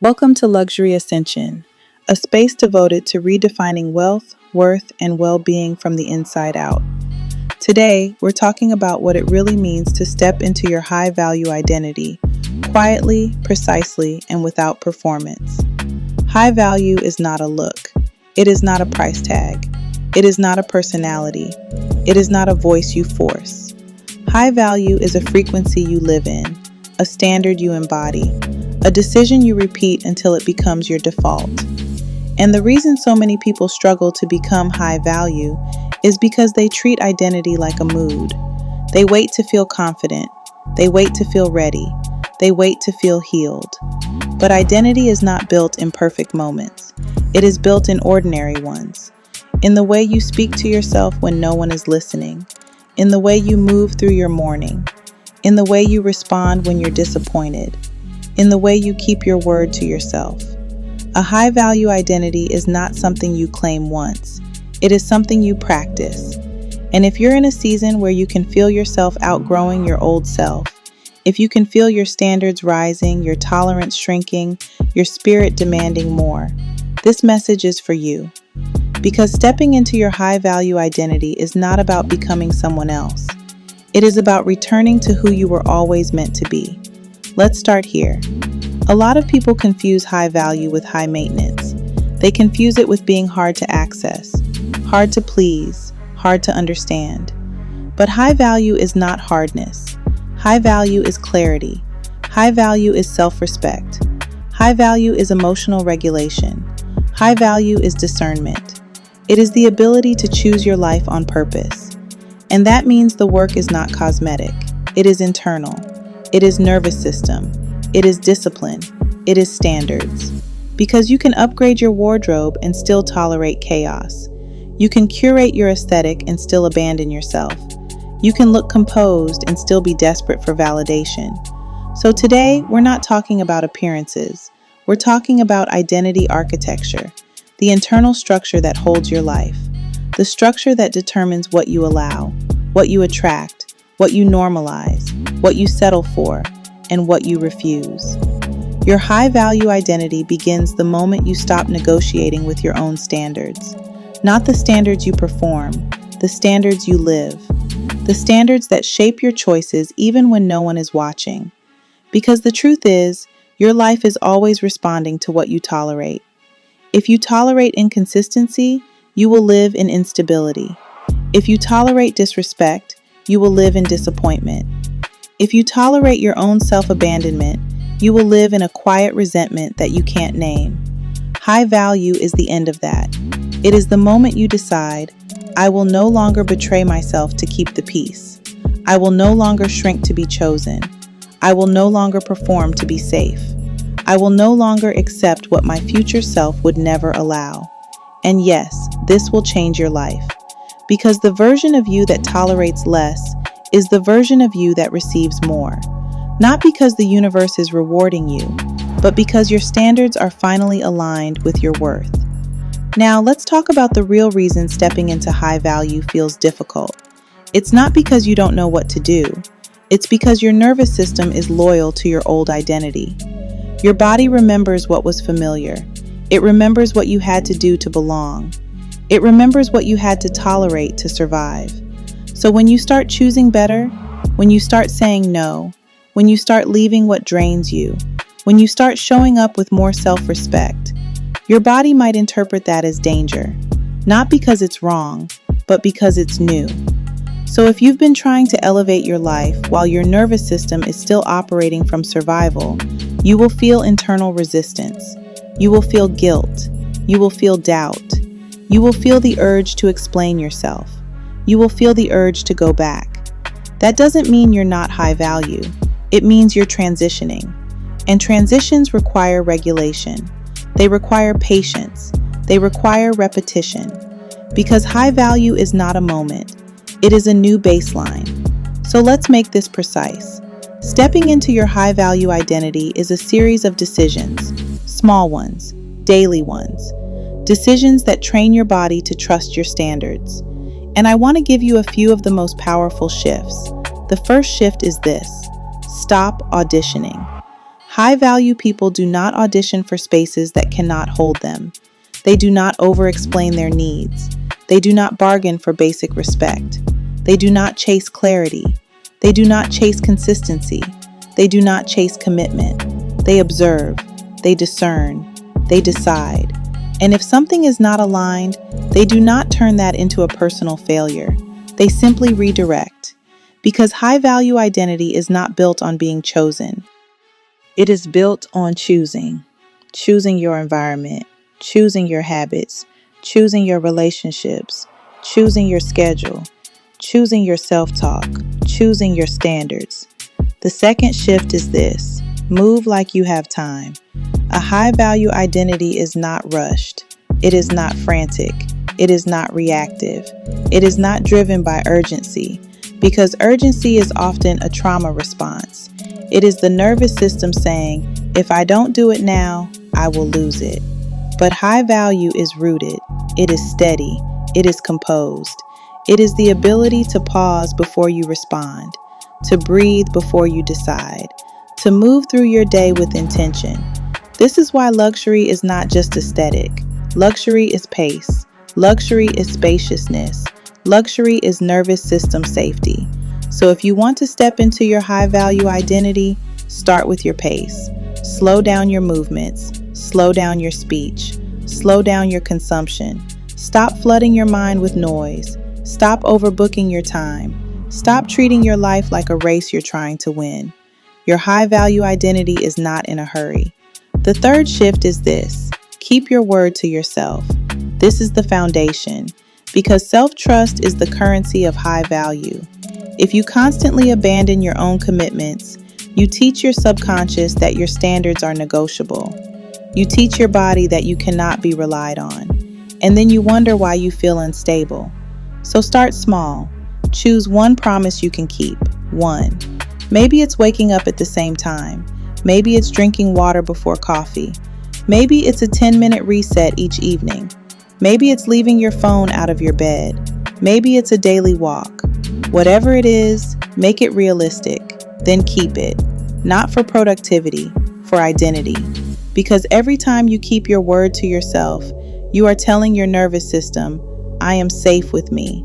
Welcome to Luxury Ascension, a space devoted to redefining wealth, worth, and well-being from the inside out. Today, we're talking about what it really means to step into your high-value identity, quietly, precisely, and without performance. High value is not a look. It is not a price tag. It is not a personality. It is not a voice you force. High value is a frequency you live in, a standard you embody, a decision you repeat until it becomes your default. And the reason so many people struggle to become high value is because they treat identity like a mood. They wait to feel confident. They wait to feel ready. They wait to feel healed. But identity is not built in perfect moments. It is built in ordinary ones. In the way you speak to yourself when no one is listening. In the way you move through your morning. In the way you respond when you're disappointed. In the way you keep your word to yourself. A high-value identity is not something you claim once. It is something you practice. And if you're in a season where you can feel yourself outgrowing your old self, if you can feel your standards rising, your tolerance shrinking, your spirit demanding more, this message is for you. Because stepping into your high-value identity is not about becoming someone else. It is about returning to who you were always meant to be. Let's start here. A lot of people confuse high value with high maintenance. They confuse it with being hard to access, hard to please, hard to understand. But high value is not hardness. High value is clarity. High value is self-respect. High value is emotional regulation. High value is discernment. It is the ability to choose your life on purpose. And that means the work is not cosmetic. It is internal. It is nervous system. It is discipline. It is standards. Because you can upgrade your wardrobe and still tolerate chaos. You can curate your aesthetic and still abandon yourself. You can look composed and still be desperate for validation. So today, we're not talking about appearances. We're talking about identity architecture, the internal structure that holds your life, the structure that determines what you allow, what you attract, what you normalize, what you settle for, and what you refuse. Your high-value identity begins the moment you stop negotiating with your own standards. Not the standards you perform, the standards you live. The standards that shape your choices even when no one is watching. Because the truth is, your life is always responding to what you tolerate. If you tolerate inconsistency, you will live in instability. If you tolerate disrespect, you will live in disappointment. If you tolerate your own self-abandonment, you will live in a quiet resentment that you can't name. High value is the end of that. It is the moment you decide, I will no longer betray myself to keep the peace. I will no longer shrink to be chosen. I will no longer perform to be safe. I will no longer accept what my future self would never allow. And yes, this will change your life. Because the version of you that tolerates less is the version of you that receives more. Not because the universe is rewarding you, but because your standards are finally aligned with your worth. Now, let's talk about the real reason stepping into high value feels difficult. It's not because you don't know what to do. It's because your nervous system is loyal to your old identity. Your body remembers what was familiar. It remembers what you had to do to belong. It remembers what you had to tolerate to survive. So when you start choosing better, when you start saying no, when you start leaving what drains you, when you start showing up with more self-respect, your body might interpret that as danger, not because it's wrong, but because it's new. So if you've been trying to elevate your life while your nervous system is still operating from survival, you will feel internal resistance. You will feel guilt. You will feel doubt. You will feel the urge to explain yourself. You will feel the urge to go back. That doesn't mean you're not high value. It means you're transitioning. And transitions require regulation. They require patience. They require repetition. Because high value is not a moment. It is a new baseline. So let's make this precise. Stepping into your high value identity is a series of decisions. Small ones, daily ones. Decisions that train your body to trust your standards. And I want to give you a few of the most powerful shifts. The first shift is this: stop auditioning. High value people do not audition for spaces that cannot hold them. They do not over-explain their needs. They do not bargain for basic respect. They do not chase clarity. They do not chase consistency. They do not chase commitment. They observe. They discern. They decide. And if something is not aligned, they do not turn that into a personal failure. They simply redirect. Because high-value identity is not built on being chosen. It is built on choosing. Choosing your environment, choosing your habits, choosing your relationships, choosing your schedule, choosing your self-talk, choosing your standards. The second shift is this: move like you have time. A high-value identity is not rushed. It is not frantic. It is not reactive. It is not driven by urgency, because urgency is often a trauma response. It is the nervous system saying, if I don't do it now, I will lose it. But high value is rooted. It is steady. It is composed. It is the ability to pause before you respond, to breathe before you decide, to move through your day with intention. This is why luxury is not just aesthetic. Luxury is pace. Luxury is spaciousness. Luxury is nervous system safety. So if you want to step into your high-value identity, start with your pace. Slow down your movements. Slow down your speech. Slow down your consumption. Stop flooding your mind with noise. Stop overbooking your time. Stop treating your life like a race you're trying to win. Your high-value identity is not in a hurry. The third shift is this: keep your word to yourself. This is the foundation, because self-trust is the currency of high value. If you constantly abandon your own commitments, you teach your subconscious that your standards are negotiable. You teach your body that you cannot be relied on. And then you wonder why you feel unstable. So start small. Choose one promise you can keep. One. Maybe it's waking up at the same time. Maybe it's drinking water before coffee. Maybe it's a 10-minute reset each evening. Maybe it's leaving your phone out of your bed. Maybe it's a daily walk. Whatever it is, make it realistic, then keep it. Not for productivity, for identity. Because every time you keep your word to yourself, you are telling your nervous system, I am safe with me.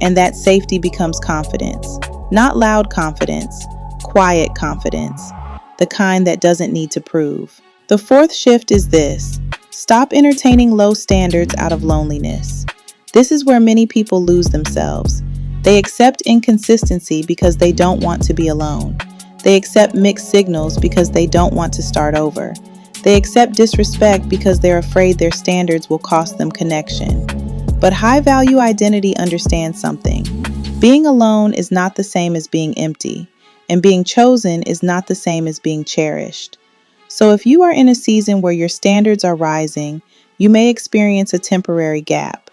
And that safety becomes confidence. Not loud confidence, quiet confidence. The kind that doesn't need to prove. The fourth shift is this: stop entertaining low standards out of loneliness. This is where many people lose themselves. They accept inconsistency because they don't want to be alone. They accept mixed signals because they don't want to start over. They accept disrespect because they're afraid their standards will cost them connection. But high-value identity understands something. Being alone is not the same as being empty, and being chosen is not the same as being cherished. So if you are in a season where your standards are rising, you may experience a temporary gap.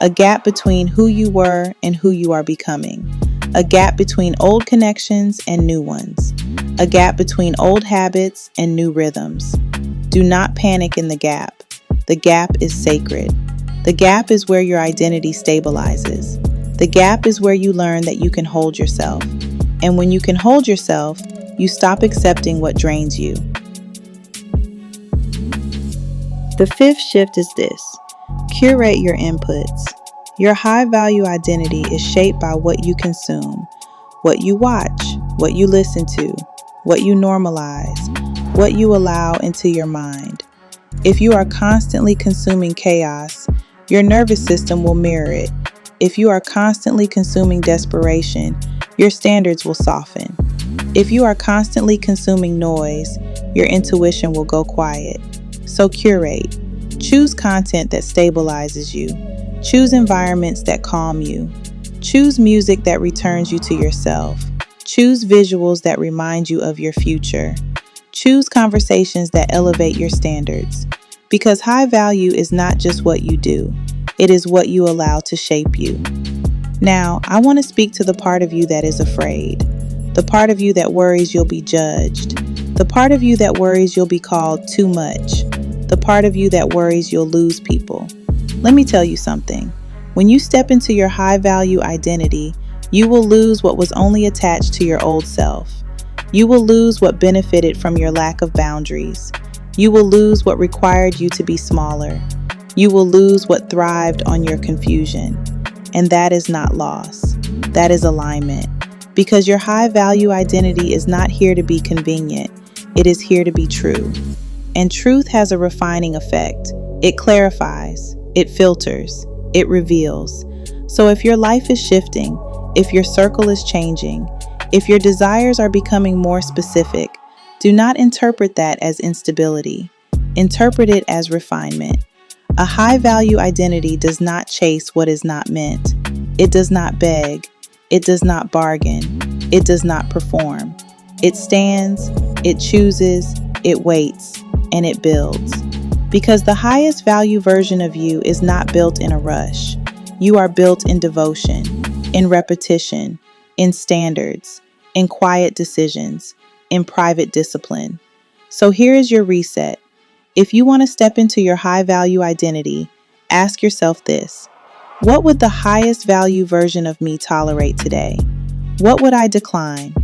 A gap between who you were and who you are becoming. A gap between old connections and new ones. A gap between old habits and new rhythms. Do not panic in the gap. The gap is sacred. The gap is where your identity stabilizes. The gap is where you learn that you can hold yourself. And when you can hold yourself, you stop accepting what drains you. The fifth shift is this: curate your inputs. Your high-value identity is shaped by what you consume, what you watch, what you listen to, what you normalize, what you allow into your mind. If you are constantly consuming chaos, your nervous system will mirror it. If you are constantly consuming desperation, your standards will soften. If you are constantly consuming noise, your intuition will go quiet. So curate. Choose content that stabilizes you. Choose environments that calm you. Choose music that returns you to yourself. Choose visuals that remind you of your future. Choose conversations that elevate your standards. Because high value is not just what you do. It is what you allow to shape you. Now, I want to speak to the part of you that is afraid. The part of you that worries you'll be judged. The part of you that worries you'll be called too much. The part of you that worries you'll lose people. Let me tell you something. When you step into your high-value identity, you will lose what was only attached to your old self. You will lose what benefited from your lack of boundaries. You will lose what required you to be smaller. You will lose what thrived on your confusion. And that is not loss. That is alignment. Because your high value identity is not here to be convenient. It is here to be true. And truth has a refining effect. It clarifies, it filters, it reveals. So if your life is shifting, if your circle is changing, if your desires are becoming more specific, do not interpret that as instability. Interpret it as refinement. A high-value identity does not chase what is not meant. It does not beg. It does not bargain. It does not perform. It stands, it chooses, it waits, and it builds. Because the highest value version of you is not built in a rush. You are built in devotion, in repetition, in standards, in quiet decisions, in private discipline. So here is your reset. If you want to step into your high value identity, ask yourself this: what would the highest value version of me tolerate today? What would I decline?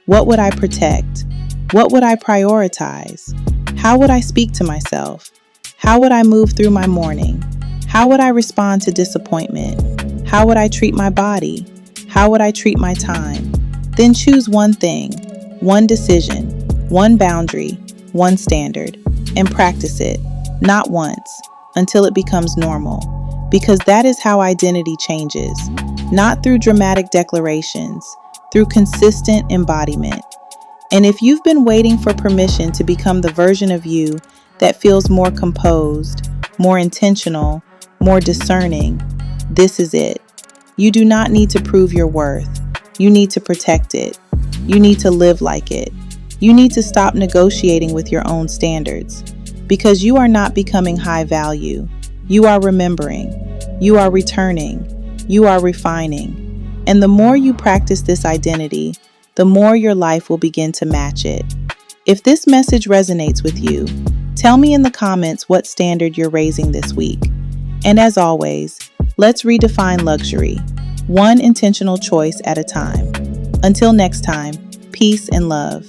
What would I protect? What would I prioritize? How would I speak to myself? How would I move through my morning? How would I respond to disappointment? How would I treat my body? How would I treat my time? Then choose one thing, one decision, one boundary, one standard, and practice it, not once, until it becomes normal. Because that is how identity changes, not through dramatic declarations, through consistent embodiment. And if you've been waiting for permission to become the version of you that feels more composed, more intentional, more discerning, this is it. You do not need to prove your worth. You need to protect it. You need to live like it. You need to stop negotiating with your own standards. Because you are not becoming high value. You are remembering. You are returning. You are refining. And the more you practice this identity, the more your life will begin to match it. If this message resonates with you, tell me in the comments what standard you're raising this week. And as always, let's redefine luxury, one intentional choice at a time. Until next time, peace and love.